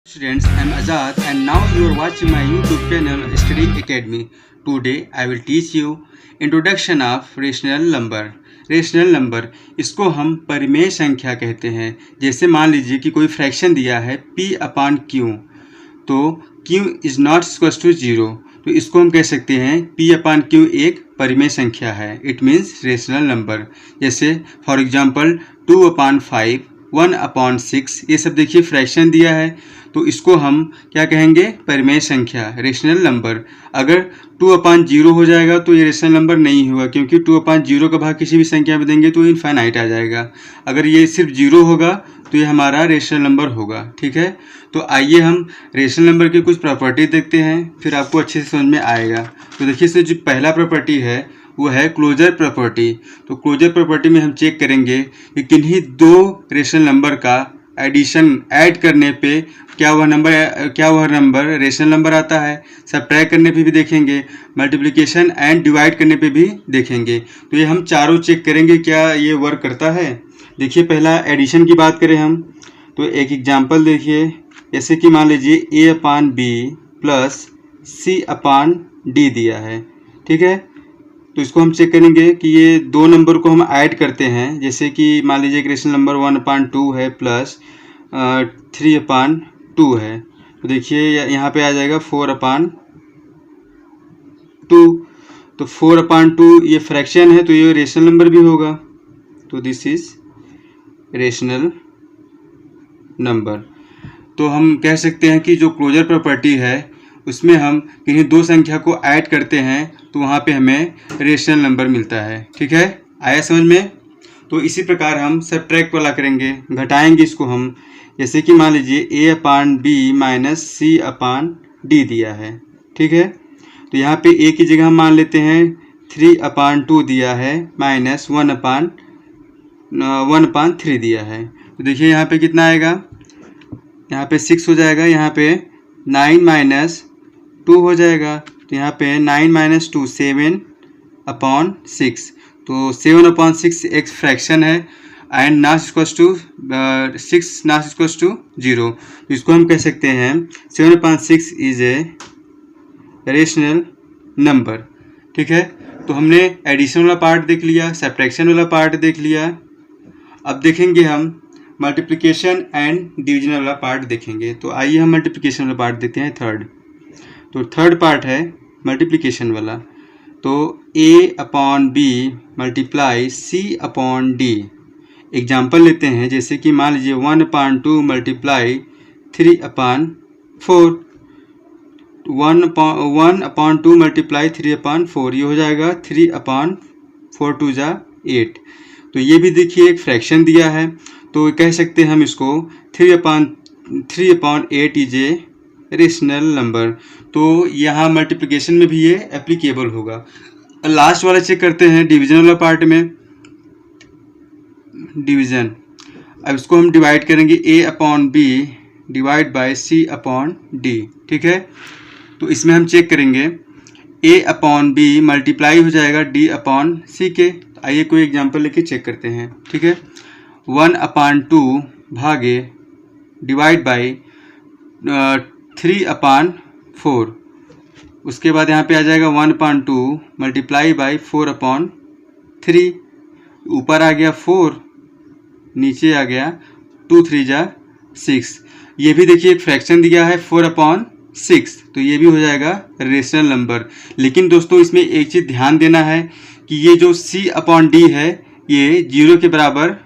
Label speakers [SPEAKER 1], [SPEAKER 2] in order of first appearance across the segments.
[SPEAKER 1] Students, I am Azad and now you are watching my YouTube channel Study Academy. Today I will teach you introduction of rational number. Rational number इसको हम परिमेय संख्या कहते हैं। जैसे मान लीजिए कि कोई फ्रैक्शन दिया है p अपॉन q, तो q is not equal to 0, तो इसको हम कह सकते हैं p अपॉन q एक परिमेय संख्या है। It means rational number. जैसे फॉर एग्जांपल 2 अपॉन 5, 1 अपॉन 6, ये सब देखिए फ्रैक्शन दिया है, तो इसको हम क्या कहेंगे? परिमेय संख्या, रेशनल नंबर। अगर 2 अपॉन 0 हो जाएगा तो ये रेशनल नंबर नहीं होगा, क्योंकि 2 अपॉन 0 का भाग किसी भी संख्या में देंगे तो इनफाइनाइट आ जाएगा। अगर ये सिर्फ 0 होगा तो ये हमारा रेशनल नंबर होगा। ठीक है, तो आइए हम रेशनल नंबर की कुछ प्रॉपर्टी देखते हैं, फिर आपको अच्छे से समझ में आएगा। तो देखिए इसमें जो पहला प्रॉपर्टी है वो है क्लोजर प्रॉपर्टी। तो क्लोजर प्रॉपर्टी में हम चेक करेंगे कि किन्हीं दो रेशनल नंबर का एडिशन ऐड करने पे क्या वह नंबर रेशनल नंबर आता है। सब्ट्रैक्ट करने पे भी देखेंगे, मल्टीप्लिकेशन एंड डिवाइड करने पे भी देखेंगे। तो ये हम चारों चेक करेंगे क्या ये वर्क करता है। देखिए पहला एडिशन की बात करें हम, तो एक एग्जांपल देखिए, जैसे कि मान लीजिए a upon b plus c upon d दिया है। ठीक है, तो इसको हम चेक करेंगे कि ये दो नंबर को हम ऐड करते हैं। जैसे कि मान लीजिए रेशनल नंबर 1/2 है प्लस 3/2 है, तो देखिए यहाँ पे आ जाएगा 4/2। तो 4/2 ये फ्रैक्शन है, तो ये रेशनल नंबर भी होगा। तो दिस इज रेशनल नंबर। तो हम कह सकते हैं कि जो क्लोजर प्रॉपर्टी है उसमें हम किन्हीं दो संख्या को ऐड करते हैं तो वहाँ पे हमें रेशनल नंबर मिलता है। ठीक है, आया समझ में? तो इसी प्रकार हम सब्ट्रैक्ट वाला करेंगे, घटाएंगे इसको हम। जैसे कि मान लीजिए a upon b minus c upon d दिया है। ठीक है, तो यहाँ पे a की जगह हम मान लेते हैं 3/2 दिया है माइनस 1/3 दिया है। तो देखिए यहाँ पे कितना आएगा, यहाँ पे 6 हो जाएगा, यहाँ पे 9 माइनस 2 हो जाएगा। तो यहाँ पे 9 माइनस 2 7/6। तो 7/6 एक फ्रैक्शन है and not equals to 6 not equals to 0। तो इसको हम कह सकते हैं 7/6 इज ए रेशनल नंबर। ठीक है, तो हमने एडिशन वाला पार्ट देख लिया, सब्ट्रैक्शन वाला पार्ट देख लिया। अब देखेंगे हम मल्टीप्लिकेशन एंड डिवीजन वाला पार्ट देखेंगे। तो आइए हम मल्टीप्लिकेशन वाला पार्ट देखते हैं, थर्ड। तो थर्ड पार्ट है मल्टीप्लिकेशन वाला। तो a upon b multiply c upon d. Example लेते हैं, जैसे कि मान लीजिए 1/2 मल्टीप्लाई 3/4, 1/2 मल्टीप्लाई 3/4, ये हो जाएगा 3/4 2 जा 8। तो ये भी देखिए एक फ्रैक्शन दिया है, तो कह सकते हैं हम इसको 3/8 इज ए रेशनल नंबर। तो यहाँ मल्टीप्लिकेशन में भी ये एप्लीकेबल होगा। लास्ट वाला चेक करते हैं डिवीजन वाला पार्ट में, डिवीजन। अब इसको हम डिवाइड करेंगे a upon b divide by c upon d. ठीक है, तो इसमें हम चेक करेंगे a अपॉन बी मल्टीप्लाई हो जाएगा d अपॉन c के। आइए कोई एग्जांपल लेके चेक करते हैं। ठीक है, 1/2 भागे डिवाइड बाई 3/4। उसके बाद यहाँ पे आ जाएगा 1/2 मल्टीप्लाई बाई 4/3। ऊपर आ गया 4, नीचे आ गया 2 3 जा 6। ये भी देखिए एक फ्रैक्शन दिया है 4/6, तो ये भी हो जाएगा रेशनल नंबर। लेकिन दोस्तों इसमें एक चीज़ ध्यान देना है कि ये जो c अपॉन डी है ये 0 के बराबर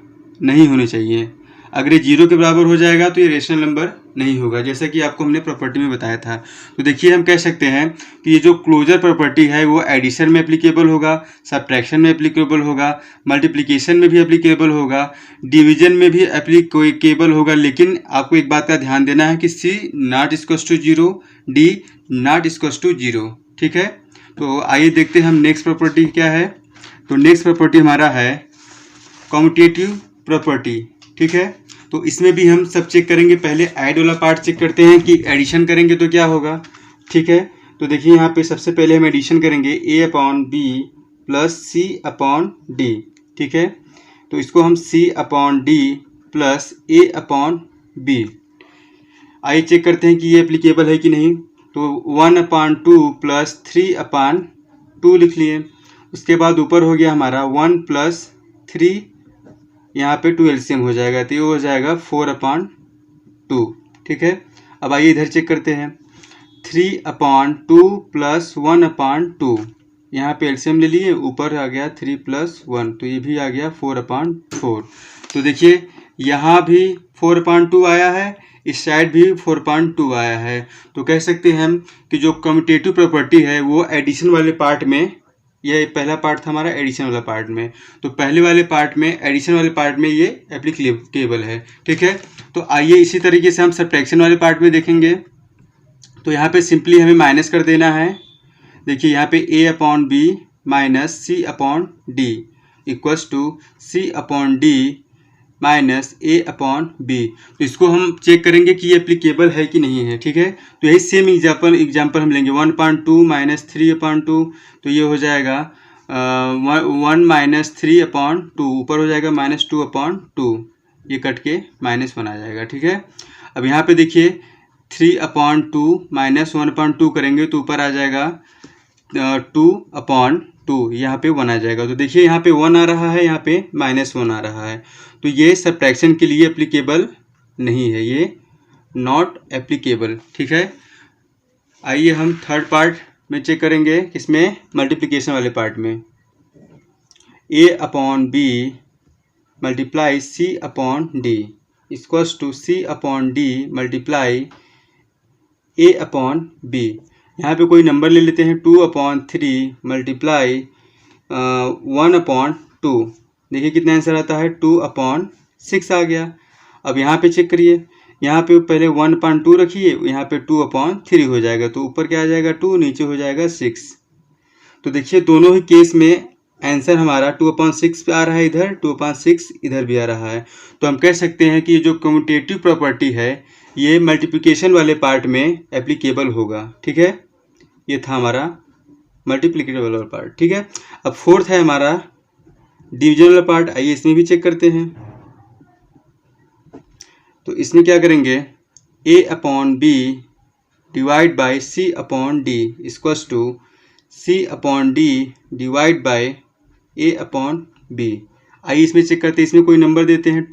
[SPEAKER 1] नहीं होने चाहिए। अगर ये 0 के बराबर हो जाएगा तो ये रेशनल नंबर नहीं होगा, जैसा कि आपको हमने प्रॉपर्टी में बताया था। तो देखिए हम कह सकते हैं कि ये जो क्लोजर प्रॉपर्टी है वो एडिशन में एप्लीकेबल होगा, सब्ट्रैक्शन में एप्लीकेबल होगा, मल्टीप्लिकेशन में भी एप्लीकेबल होगा, डिवीजन में भी एप्लीकेबल होगा। लेकिन आपको एक बात का ध्यान देना है कि c not equals to 0, d not equals to 0। ठीक है, तो आइए देखते हैं हम नेक्स्ट प्रॉपर्टी क्या है। तो नेक्स्ट प्रॉपर्टी हमारा है कम्यूटेटिव प्रॉपर्टी। ठीक है, तो इसमें भी हम सब चेक करेंगे। पहले ऐड वाला पार्ट चेक करते हैं कि एडिशन करेंगे तो क्या होगा। ठीक है, तो देखिए यहाँ पे सबसे पहले हम एडिशन करेंगे a upon b plus c upon d. ठीक है, तो इसको हम c upon d plus a upon b. आइए चेक करते हैं कि ये एप्लीकेबल है कि नहीं। तो 1/2 प्लस 3/2 लिख लिए। उसके बाद ऊपर हो गया हमारा 1 प्लस 3, यहाँ पे 2 एलसीएम हो जाएगा, तो ये हो जाएगा 4/2। ठीक है, अब आइए इधर चेक करते हैं। 3/2 प्लस 1/2, यहाँ पे एलसीएम ले लिए, ऊपर आ गया 3 प्लस 1, तो ये भी आ गया 4/4। तो देखिए यहाँ भी 4/2 आया है, इस साइड भी 4/2 आया है। तो कह सकते हैं हम कि जो कम्यूटेटिव प्रॉपर्टी है वो एडिशन वाले पार्ट में, ये पहला पार्ट था हमारा एडिशन वाला पार्ट में, तो पहले वाले पार्ट में, एडिशन वाले पार्ट में ये एप्लीकेबल है। ठीक है, तो आइए इसी तरीके से हम सब्ट्रैक्शन वाले पार्ट में देखेंगे। तो यहाँ पे सिंपली हमें माइनस कर देना है। देखिए यहाँ पे a/b minus c/d equals to c/d minus a/b। तो इसको हम चेक करेंगे कि ये एप्लीकेबल है कि नहीं है। ठीक है, तो यही सेम एग्जाम्पल हम लेंगे। 1/2 माइनस 3/2, तो ये हो जाएगा 1 माइनस 3/2, ऊपर हो जाएगा -2/2, ये कट के -1 आ जाएगा। ठीक है, अब यहाँ पे देखिए 3/2 माइनस 1/2 करेंगे तो ऊपर आ जाएगा 2/2, यहाँ पे 1 आ जाएगा। तो देखिए यहाँ पे 1 आ रहा है, यहाँ पे -1 आ रहा है, तो ये सब्ट्रैक्शन के लिए एप्लीकेबल नहीं है, ये नॉट एप्लीकेबल। ठीक है, आइए हम थर्ड पार्ट में चेक करेंगे, किसमें, मल्टीप्लिकेशन वाले पार्ट में। a/b multiply c/d equals to c/d multiply a/b। यहाँ पे कोई नंबर ले लेते हैं, 2/3 मल्टीप्लाई 1/2। देखिए कितना आंसर आता है, 2/6 आ गया। अब यहाँ पे चेक करिए, यहाँ पे पहले 1/2 रखिए, यहाँ पे 2/3 हो जाएगा, तो ऊपर क्या आ जाएगा 2, नीचे हो जाएगा 6। तो देखिए दोनों ही केस में आंसर हमारा 2/6 आ रहा है, इधर 2/6 इधर भी आ रहा है। तो हम कह सकते हैं कि जो कम्यूटेटिव प्रॉपर्टी है ये मल्टीप्लिकेशन वाले पार्ट में एप्लीकेबल होगा। ठीक है, ये था हमारा मल्टीप्लिकेटिव वाला पार्ट। ठीक है, अब फोर्थ है हमारा डिवीजन वाला पार्ट। आइए इसमें भी चेक करते हैं। तो इसमें क्या करेंगे, a/b divide by c/d equals to c/d divide by a/b। आइए इसमें चेक करते हैं, इसमें कोई नंबर देते हैं,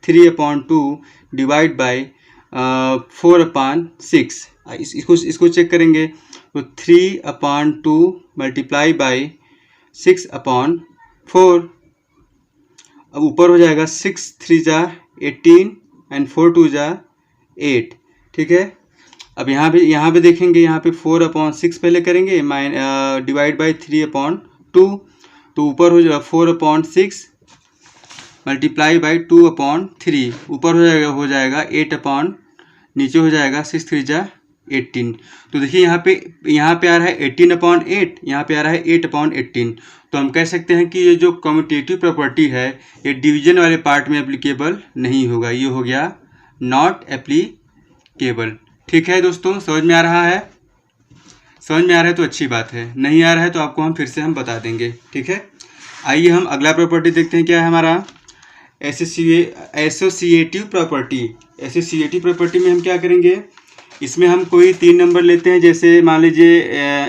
[SPEAKER 1] 3/2 डिवाइड बाई 4/6। इसको चेक करेंगे, तो 3/2 मल्टीप्लाई बाई 6/4। अब ऊपर हो जाएगा 6 3 जा 18 एंड 4 2 जा 8। ठीक है, अब यहाँ पे देखेंगे, यहाँ पे 4/6 पहले करेंगे, डिवाइड बाई 3/2, तो ऊपर हो जाएगा 4/6 मल्टीप्लाई बाई 2/3, ऊपर हो जाएगा 8 नीचे हो जाएगा 6 3 जा 18। तो देखिए यहाँ पे आ रहा है 18/8, यहाँ पे आ रहा है 8/18। तो हम कह सकते हैं कि ये जो कम्यूटेटिव प्रॉपर्टी है ये डिवीजन वाले पार्ट में एप्लीकेबल नहीं होगा, ये हो गया नॉट एप्लीकेबल। ठीक है दोस्तों, समझ में आ रहा है? समझ में आ रहा है तो अच्छी बात है, नहीं आ रहा है तो आपको हम फिर से हम बता देंगे। ठीक है, आइए हम अगला प्रॉपर्टी देखते हैं, क्या है हमारा एसोसिएटिव प्रॉपर्टी। एसोसिएटिव प्रॉपर्टी में हम क्या करेंगे, इसमें हम कोई 3 नंबर लेते हैं, जैसे मान लीजिए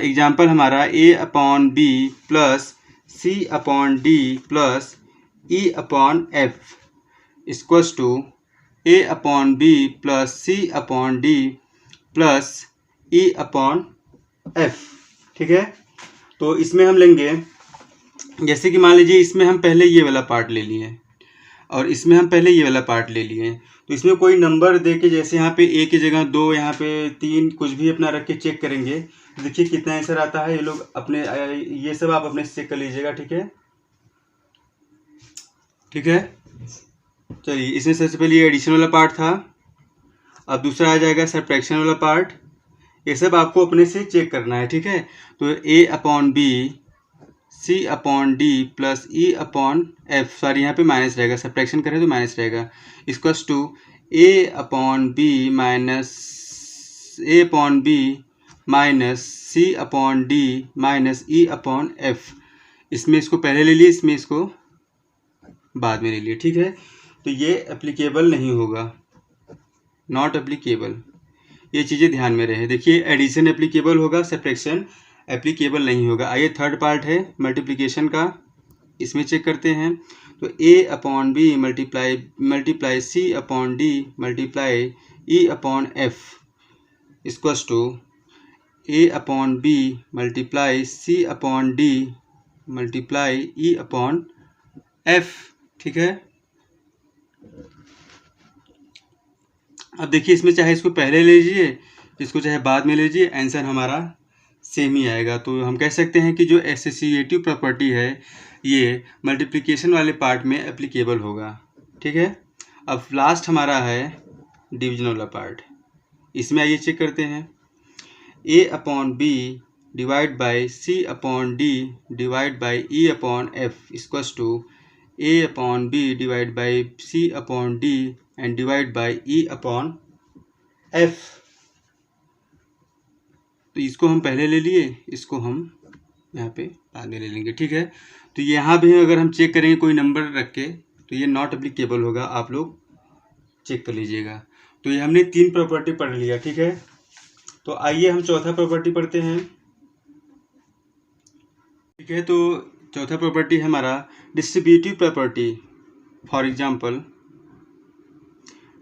[SPEAKER 1] एग्जांपल हमारा a/b plus c/d plus e/f equals to a/b plus c/d plus e/f। ठीक है, तो इसमें हम लेंगे, जैसे कि मान लीजिए इसमें हम पहले ये वाला पार्ट ले लिए और इसमें हम पहले ये वाला पार्ट ले लिए, तो इसमें कोई नंबर दे के, जैसे यहाँ पे a की जगह 2, यहाँ पे 3, कुछ भी अपना रख के चेक करेंगे, देखिए कितना आंसर आता है। ये लोग अपने, ये सब आप अपने से चेक कर लीजिएगा। ठीक है, ठीक है, चलिए इसमें सबसे पहले ये एडिशन वाला पार्ट था, अब दूसरा आ जाएगा सब्ट्रैक्शन वाला पार्ट। ये सब आपको अपने से चेक करना है। ठीक है, तो a/b c/d plus e/f, sorry यहाँ पे माइनस रहेगा, सब्ट्रैक्शन करें तो माइनस रहेगा, equals to a/b minus a/b minus c/d minus e/f। इसमें इसको पहले ले लिए, इसमें इसको बाद में ले लिए। ठीक है, तो ये एप्लीकेबल नहीं होगा, नॉट एप्लीकेबल। ये चीज़ें ध्यान में रहे। देखिए एडिशन एप्लीकेबल होगा, सब्ट्रैक्शन एप्लीकेबल नहीं होगा। आइए थर्ड पार्ट है मल्टीप्लिकेशन का, इसमें चेक करते हैं। तो a upon b multiply c upon d multiply e upon f equals to a upon b multiply c upon d multiply e upon f. ठीक है, अब देखिए इसमें चाहे इसको पहले ले लीजिए, इसको चाहे बाद में ले लीजिए, आंसर हमारा सेम ही आएगा। तो हम कह सकते हैं कि जो एसोसिएटिव प्रॉपर्टी है ये मल्टीप्लिकेशन वाले पार्ट में एप्लीकेबल होगा। ठीक है, अब लास्ट हमारा है डिवीजन वाला पार्ट, इसमें आइए चेक करते हैं। a upon b divide by c upon d divide by e upon f equals to a upon b divide by c upon d and divide by e upon f. तो इसको हम पहले ले लिए, इसको हम यहाँ पे आगे ले लेंगे। ठीक है, तो यहाँ भी अगर हम चेक करेंगे कोई नंबर रख के तो ये नॉट एप्लीकेबल होगा, आप लोग चेक कर लीजिएगा। तो ये हमने 3 प्रॉपर्टी पढ़ लिया। ठीक है, तो आइए हम चौथा प्रॉपर्टी पढ़ते हैं। ठीक है, तो चौथा प्रॉपर्टी हमारा डिस्ट्रीब्यूटिव प्रॉपर्टी। फॉर एग्जांपल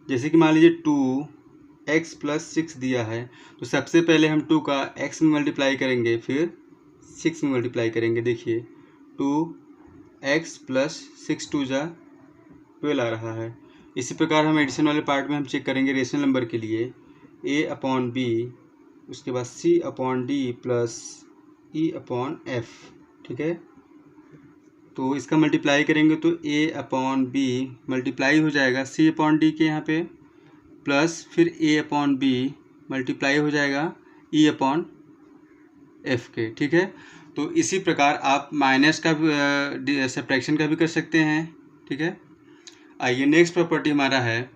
[SPEAKER 1] जैसे कि मान लीजिए 2x + 6 दिया है, तो सबसे पहले हम 2 का x में मल्टीप्लाई करेंगे, फिर 6 में मल्टीप्लाई करेंगे। देखिए 2x + 6 2 = 12 आ रहा है। इसी प्रकार हम एडिशन वाले पार्ट में हम चेक करेंगे रेशनल नंबर के लिए a अपॉन बी, उसके बाद c upon d plus e upon f. ठीक है, तो इसका मल्टीप्लाई करेंगे तो a अपॉन बी मल्टीप्लाई हो जाएगा c अपॉन डी के यहाँ पे, प्लस फिर a अपॉन बी मल्टीप्लाई हो जाएगा e अपॉन एफ के। ठीक है, तो इसी प्रकार आप माइनस का भी सब्ट्रैक्शन का भी कर सकते हैं। ठीक है, आइए नेक्स्ट प्रॉपर्टी हमारा है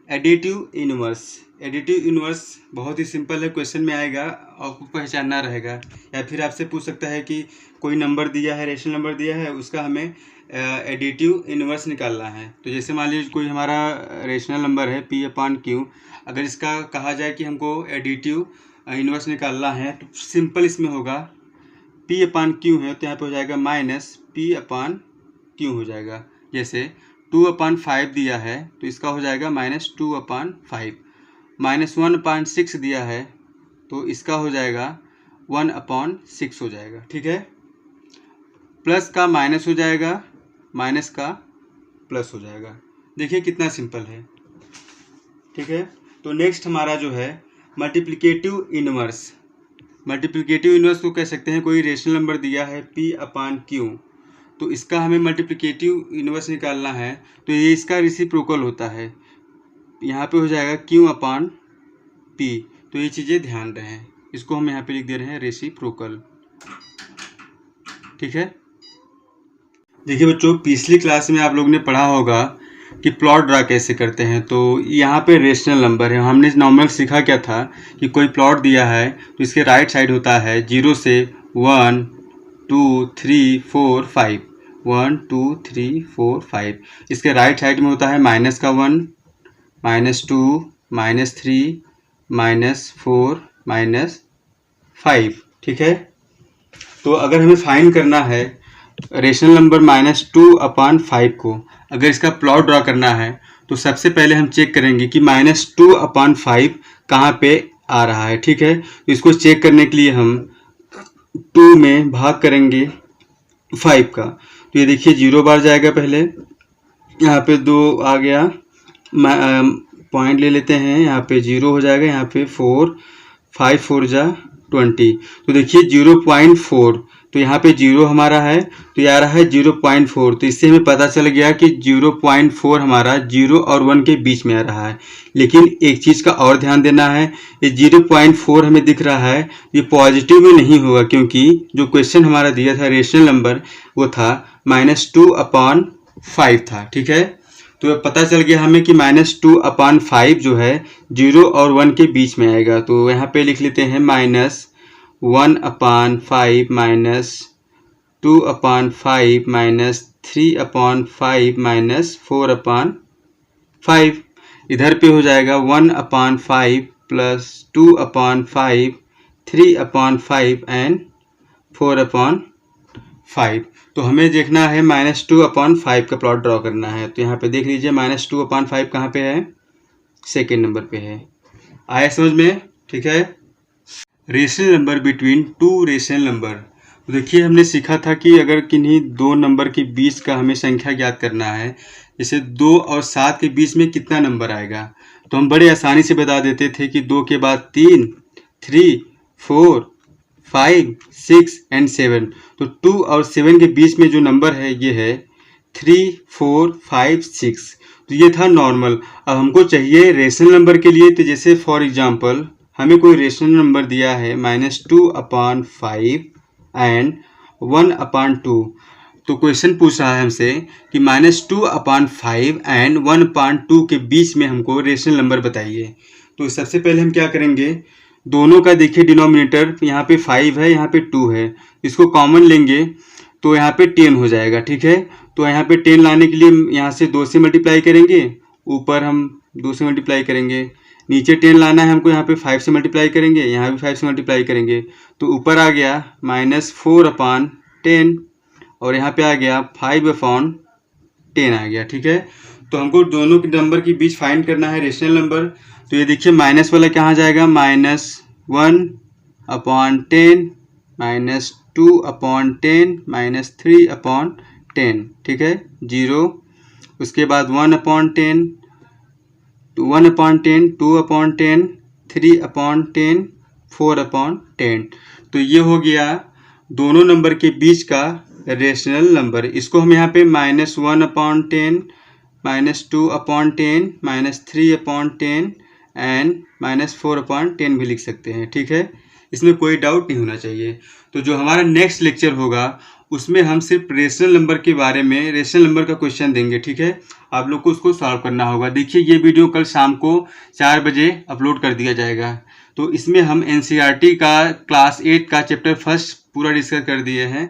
[SPEAKER 1] एडिटिव इनवर्स। एडिटिव इनवर्स बहुत ही सिंपल है, क्वेश्चन में आएगा, आपको पहचानना रहेगा। या फिर आपसे पूछ सकता है कि कोई नंबर दिया है, रेशनल नंबर दिया है, उसका हमें एडिटिव इनवर्स निकालना है। तो जैसे मान लीजिए कोई हमारा रेशनल नंबर है p अपॉन क्यू, अगर इसका कहा जाए कि हमको एडिटिव इनवर्स निकालना है तो सिंपल इसमें होगा p अपॉन क्यू है तो यहाँ पे हो जाएगा माइनस p अपॉन क्यू हो जाएगा। जैसे 2/5 दिया है तो इसका हो जाएगा -2/5, -1/6 दिया है तो इसका हो जाएगा 1/6 हो जाएगा। ठीक है, प्लस का माइनस हो जाएगा, माइनस का प्लस हो जाएगा। देखिए कितना सिंपल है। ठीक है, तो नेक्स्ट हमारा जो है मल्टीप्लिकेटिव इनवर्स। मल्टीप्लिकेटिव इनवर्स को कह सकते हैं कोई रेशनल नंबर दिया है p अपॉन क्यू, तो इसका हमें मल्टीप्लिकेटिव इनवर्स निकालना है, तो ये इसका रेसिप्रोकल होता है। यहाँ पे हो जाएगा q अपॉन p। तो ये चीज़ें ध्यान रहे, इसको हम यहाँ पे लिख दे रहे हैं रेसिप्रोकल। ठीक है, देखिए बच्चों पिछली क्लास में आप लोगों ने पढ़ा होगा कि प्लॉट ड्रा कैसे करते हैं। तो यहाँ पे रेशनल नंबर है, हमने नॉर्मल सीखा क्या था कि कोई प्लॉट दिया है तो इसके राइट साइड होता है 0 से 1 2 3 4 5, 1 2 3 4 5। इसके राइट साइड में होता है -1 -2 -3 -4 -5। ठीक है, तो अगर हमें फाइंड करना है रेशनल नंबर -2/5 को, अगर इसका प्लॉट ड्रा करना है तो सबसे पहले हम चेक करेंगे कि -2/5 कहाँ पे आ रहा है। ठीक है, तो इसको चेक करने के लिए हम 2 में भाग करेंगे 5 का, तो ये देखिए 0 बार जाएगा, पहले यहाँ पे 2 आ गया, पॉइंट ले लेते हैं, यहाँ पे 0 हो जाएगा, यहाँ पे 4 5 4 = 20। तो देखिए 0.4, तो यहाँ पे 0 हमारा है तो ये आ रहा है 0.4। तो इससे हमें पता चल गया कि 0.4 हमारा 0 और 1 के बीच में आ रहा है। लेकिन एक चीज़ का और ध्यान देना है, ये 0.4 हमें दिख रहा है, ये पॉजिटिव में नहीं होगा, क्योंकि जो क्वेश्चन हमारा दिया था रेशनल नंबर वो था -2/5 था। ठीक है, तो पता चल गया हमें कि -2/5 जो है 0 और 1 के बीच में आएगा। तो यहाँ पे लिख लेते हैं -1/5 -2/5 -3/5 -4/5। इधर पे हो जाएगा 1/5 +2/5, 3/5 एंड 4/5। तो हमें देखना है -2/5 का प्लॉट ड्रॉ करना है। तो यहाँ पे देख लीजिए -2/5 कहाँ पे है, सेकेंड नंबर पे है। आया समझ में? ठीक है। Rational number between two rational number. तो देखिए हमने सीखा था कि अगर किन्हीं दो नंबर के बीच का हमें संख्या ज्ञात करना है, जैसे 2 और 7 के बीच में कितना नंबर आएगा, तो हम बड़े आसानी से बता देते थे कि 2 के बाद 3, 3, 4, 5, 6 एंड 7। तो 2 और 7 के बीच में जो नंबर है ये है 3, 4, 5, 6। तो ये था नॉर्मल। अब हमको चाहिए रेशनल नंबर के लिए। तो जैसे फॉर एग्जांपल हमें कोई रेशनल नंबर दिया है -2/5 एंड 1/2। तो क्वेश्चन पूछ रहा है हमसे कि -2/5 एंड 1/2 के बीच में हमको रेशनल नंबर बताइए। तो सबसे पहले हम क्या करेंगे, दोनों का देखिए डिनोमिनेटर यहाँ पे 5 है, यहाँ पे 2 है, इसको कॉमन लेंगे तो यहाँ पे 10 हो जाएगा। ठीक है। तो यहाँ पे 10 लाने के लिए यहाँ से 2 से मल्टीप्लाई करेंगे, ऊपर हम 2 से मल्टीप्लाई करेंगे, नीचे 10 लाना है हमको, यहाँ पे 5 से मल्टीप्लाई करेंगे, यहाँ भी 5 से मल्टीप्लाई करेंगे। तो ऊपर आ गया -4/10 और यहाँ पे आ गया 5/10 आ गया। ठीक है। तो हमको दोनों के नंबर के बीच फाइंड करना है रेशनल नंबर। तो ये देखिए माइनस वाला कहाँ जाएगा, -1/10, -2/10, -3/10। ठीक है, 0। उसके बाद 1/10, 1/10, 2/10, 3/10, 4/10। तो ये हो गया दोनों नंबर के बीच का रेशनल नंबर। इसको हम यहाँ पे -1/10, -2/10, -3/10 एंड -4/10 भी लिख सकते हैं। ठीक है, इसमें कोई डाउट नहीं होना चाहिए। तो जो हमारा नेक्स्ट लेक्चर होगा उसमें हम सिर्फ रेशनल नंबर के बारे में, रेशनल नंबर का क्वेश्चन देंगे। ठीक है, आप लोग को उसको सॉल्व करना होगा। देखिए ये वीडियो कल शाम को 4 बजे अपलोड कर दिया जाएगा। तो इसमें हम NCERT का क्लास 8 का चैप्टर 1 पूरा डिस्कस कर दिए हैं।